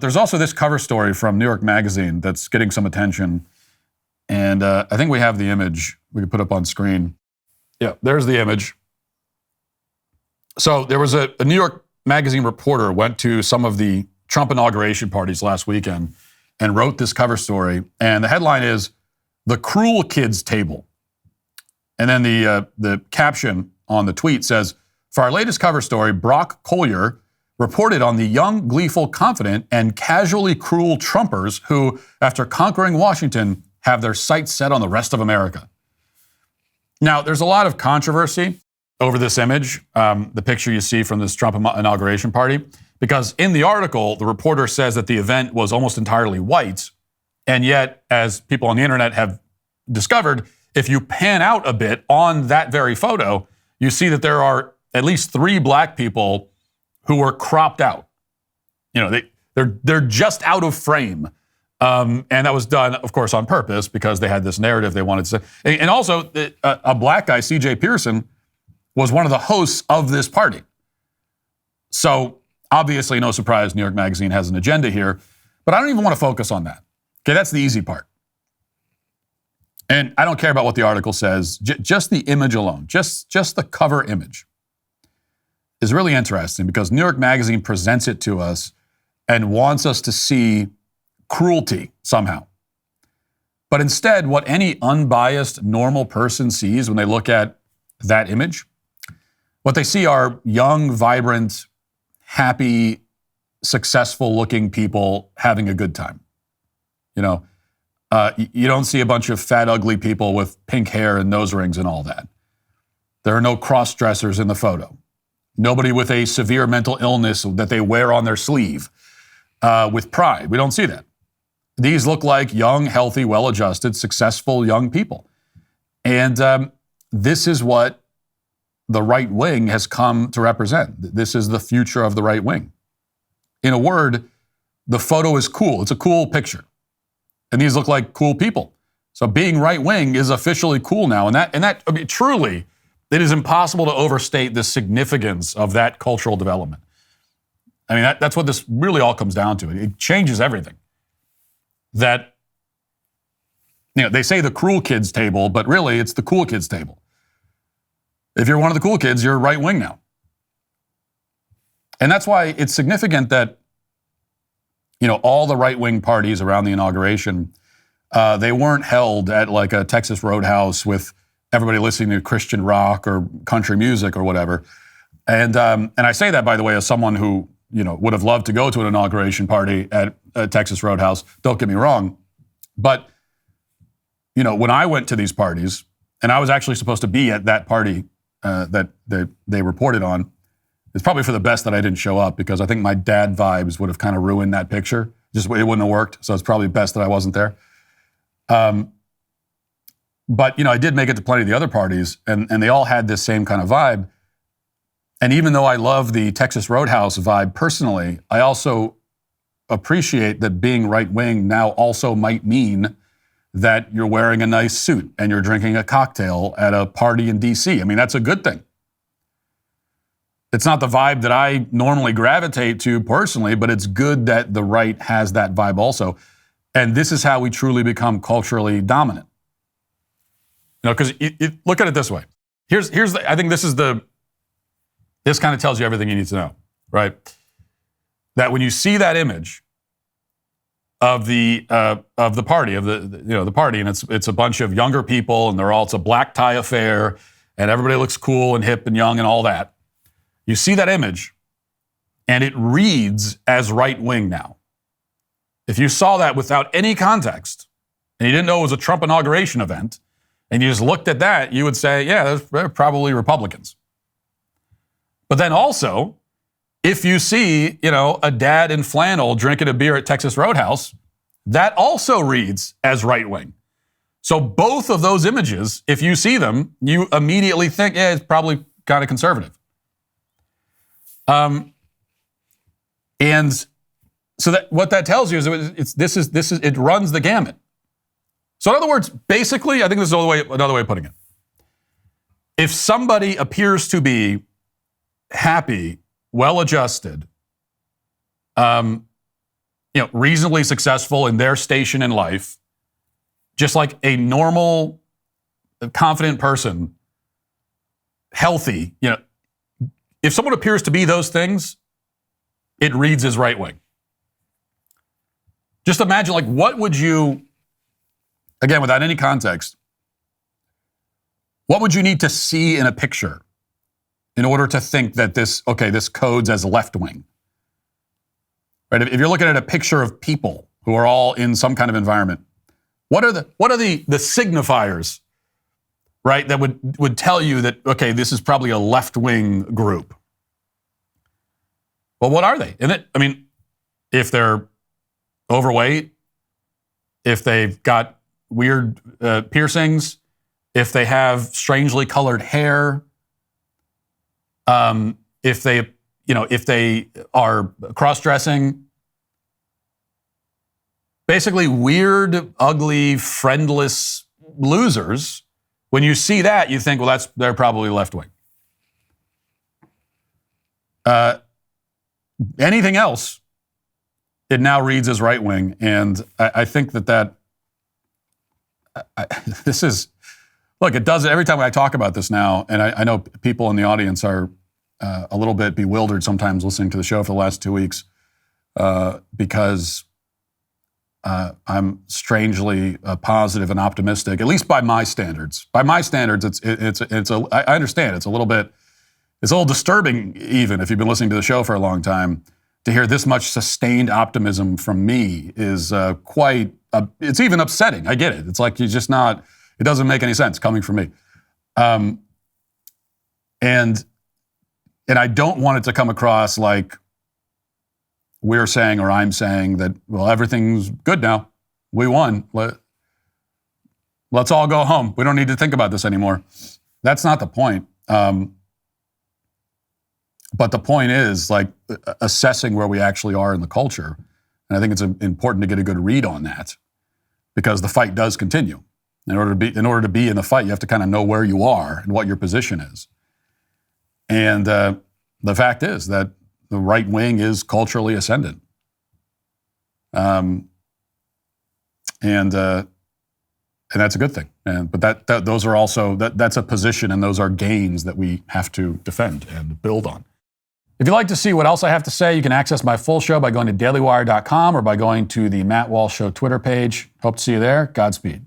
There's also this cover story from New York Magazine that's getting some attention. And I think we have the image we could put up on screen. Yeah, there's the image. So there was a New York Magazine reporter went to some of the Trump inauguration parties last weekend and wrote this cover story. And the headline is, "The Cruel Kids Table." And then the caption on the tweet says, "For our latest cover story, Brock Collier reported on the young, gleeful, confident, and casually cruel Trumpers who, after conquering Washington, have their sights set on the rest of America." Now, there's a lot of controversy over this image, the picture you see from this Trump inauguration party, because in the article, the reporter says that the event was almost entirely white, and yet, as people on the internet have discovered, if you pan out a bit on that very photo, you see that there are at least 3 black people who were cropped out. You know, they're just out of frame. And that was done, of course, on purpose because they had this narrative they wanted to say. And also, a black guy, C.J. Pearson, was one of the hosts of this party. So, obviously, no surprise, New York Magazine has an agenda here. But I don't even want to focus on that. Okay, that's the easy part. And I don't care about what the article says. Just the image alone, just the cover image is really interesting because New York Magazine presents it to us and wants us to see cruelty somehow. But instead, what any unbiased, normal person sees when they look at that image, what they see are young, vibrant, happy, successful-looking people having a good time. You know, you don't see a bunch of fat, ugly people with pink hair and nose rings and all that. There are no cross-dressers in the photo. Nobody with a severe mental illness that they wear on their sleeve with pride. We don't see that. These look like young, healthy, well-adjusted, successful young people. And this is what the right wing has come to represent. This is the future of the right wing. In a word, the photo is cool. It's a cool picture. And these look like cool people. So being right wing is officially cool now. And that I mean, truly, it is impossible to overstate the significance of that cultural development. I mean, that's what this really all comes down to. It changes everything. That, you know, they say the cruel kids table, but really it's the cool kids table. If you're one of the cool kids, you're right wing now. And that's why it's significant that, you know, all the right wing parties around the inauguration, they weren't held at like a Texas Roadhouse with everybody listening to Christian rock or country music or whatever. And I say that, by the way, as someone who, you know, would have loved to go to an inauguration party at a Texas Roadhouse. Don't get me wrong. But, you know, when I went to these parties, and I was actually supposed to be at that party that they reported on, it's probably for the best that I didn't show up because I think my dad vibes would have kind of ruined that picture. Just it wouldn't have worked. So it's probably best that I wasn't there. But, you know, I did make it to plenty of the other parties, and they all had this same kind of vibe. And even though I love the Texas Roadhouse vibe personally, I also appreciate that being right-wing now also might mean that you're wearing a nice suit and you're drinking a cocktail at a party in D.C. I mean, that's a good thing. It's not the vibe that I normally gravitate to personally, but it's good that the right has that vibe also. And this is how we truly become culturally dominant. You know, because look at it this way. I think this kind of tells you everything you need to know, right? That when you see that image of the party, the party, and it's a bunch of younger people, and it's a black tie affair, and everybody looks cool and hip and young and all that. You see that image, and it reads as right wing now. If you saw that without any context, and you didn't know it was a Trump inauguration event, and you just looked at that, you would say, yeah, they're probably Republicans. But then also, if you see, you know, a dad in flannel drinking a beer at Texas Roadhouse, that also reads as right-wing. So both of those images, if you see them, you immediately think, yeah, it's probably kind of conservative. And so what that tells you is it runs the gamut. So in other words, basically, I think this is another way of putting it. If somebody appears to be happy, well-adjusted, reasonably successful in their station in life, just like a normal, confident person, healthy, if someone appears to be those things, it reads as right wing. Just imagine, what would you, again, without any context, what would you need to see in a picture in order to think that this codes as left wing? Right? If you're looking at a picture of people who are all in some kind of environment, what are the signifiers, right, that would tell you that, okay, this is probably a left-wing group? Well, what are they? If they're overweight, if they've got weird piercings, if they have strangely colored hair, if they are cross-dressing, basically weird, ugly, friendless losers. When you see that, you think, well, they're probably left-wing. Anything else, it now reads as right-wing, and I think this is, look, it does it every time I talk about this now, and I know people in the audience are a little bit bewildered sometimes listening to the show for the last 2 weeks because I'm strangely positive and optimistic, at least by my standards. By my standards, I understand it's a little disturbing, even if you've been listening to the show for a long time, to hear this much sustained optimism from me is it's even upsetting. I get it. It's like it doesn't make any sense coming from me. And I don't want it to come across like we're saying or I'm saying that, well, everything's good now. We won. Let's all go home. We don't need to think about this anymore. That's not the point. But the point is assessing where we actually are in the culture. And I think it's important to get a good read on that because the fight does continue. In order to be in the fight, you have to kind of know where you are and what your position is. And the fact is that the right wing is culturally ascendant. And that's a good thing. But those are also, that's a position and those are gains that we have to defend and build on. If you'd like to see what else I have to say, you can access my full show by going to dailywire.com or by going to the Matt Walsh Show Twitter page. Hope to see you there. Godspeed.